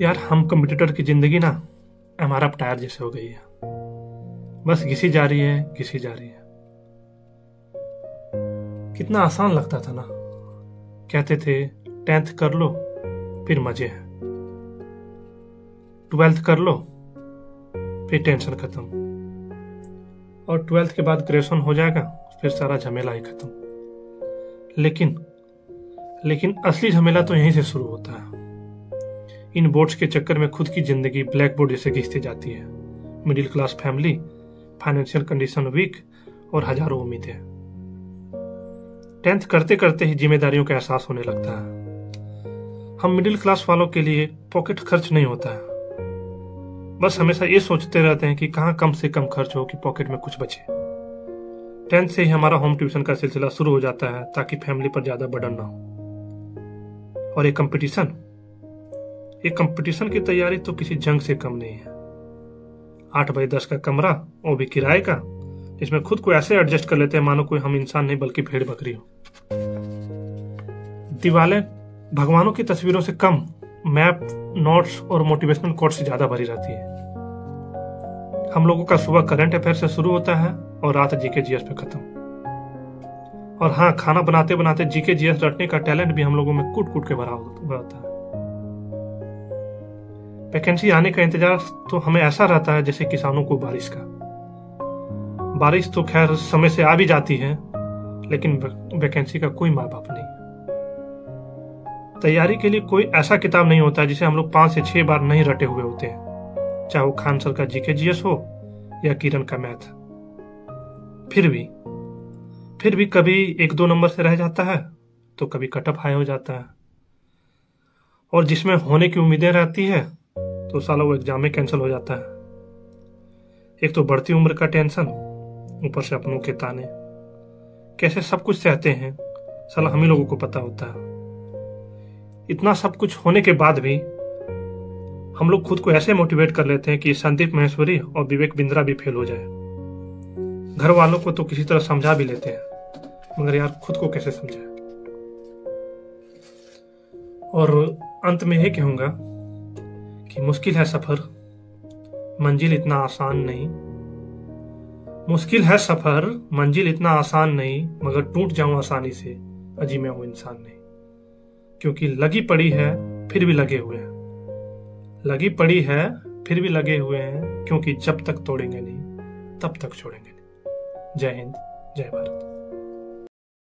यार हम कंपटीटर की जिंदगी ना हमारा टायर जैसे हो गई है। बस घिसी जा रही है, घिसी जा रही है। कितना आसान लगता था ना। कहते थे 10th कर लो फिर मजे हैं, 12th कर लो फिर टेंशन खत्म, और 12th के बाद ग्रेजुएशन हो जाएगा फिर सारा झमेला ही खत्म। लेकिन असली झमेला तो यहीं से शुरू होता है। इन बोर्ड्स के चक्कर में खुद की जिंदगी ब्लैक बोर्ड जैसे घिसती जाती है। Middle class family, financial condition weak और हजारों उम्मीदें। 10th करते करते ही जिम्मेदारियों का एहसास होने लगता है। हम मिडिल क्लास वालों के लिए पॉकेट खर्च नहीं होता है। बस हमेशा ये सोचते रहते हैं कि कहाँ कम से कम खर्च हो कि पॉकेट में कुछ बचे। 10th से ही हमारा होम ट्यूशन का सिलसिला शुरू हो जाता है ताकि फैमिली पर ज्यादा बर्डन ना हो। और ये कंपटीशन की तैयारी तो किसी जंग से कम नहीं है। 8x10 का कमरा, वो भी किराए का, जिसमें खुद को ऐसे एडजस्ट कर लेते हैं मानो कोई हम इंसान नहीं बल्कि भेड़ बकरी हो। दीवारें भगवानों की तस्वीरों से कम मैप, नोट्स और मोटिवेशनल कोट्स से ज्यादा भरी रहती है। हम लोगों का सुबह करंट अफेयर से शुरू होता है और रात जीके जीएस पे खत्म। और हाँ, खाना बनाते बनाते जीके जीएस रटने का टैलेंट भी हम लोगों में कूट कूट के भरा होता है। वैकेंसी आने का इंतजार तो हमें ऐसा रहता है जैसे किसानों को बारिश का। बारिश तो खैर समय से आ भी जाती है, लेकिन वैकेंसी का कोई माँ बाप नहीं। तैयारी के लिए कोई ऐसा किताब नहीं होता जिसे हम लोग 5 से 6 बार नहीं रटे हुए होते हैं, चाहे वो खान सर का जीके जीएस हो या किरण का मैथ। फिर भी कभी 1-2 नंबर से रह जाता है तो कभी कट ऑफ हाई हो जाता है। और जिसमें होने की उम्मीदें रहती है तो साला वो एग्जाम में कैंसिल हो जाता है। एक तो बढ़ती उम्र का टेंशन, ऊपर से अपनों के ताने। कैसे सब कुछ सहते हैं साला हम ही लोगों को पता होता है। इतना सब कुछ होने के बाद भी हम लोग खुद को ऐसे मोटिवेट कर लेते हैं कि संदीप महेश्वरी और विवेक बिंद्रा भी फेल हो जाए। घर वालों को तो किसी तरह समझा भी लेते हैं, मगर यार खुद को कैसे समझाए। और अंत में यही कहूंगा कि मुश्किल है सफर, मंजिल इतना आसान नहीं। मुश्किल है सफर, मंजिल इतना आसान नहीं, मगर टूट जाऊं आसानी से अजी मैं वो इंसान नहीं। क्योंकि लगी पड़ी है फिर भी लगे हुए हैं, लगी पड़ी है फिर भी लगे हुए हैं, क्योंकि जब तक तोड़ेंगे नहीं तब तक छोड़ेंगे नहीं। जय हिंद, जय भारत।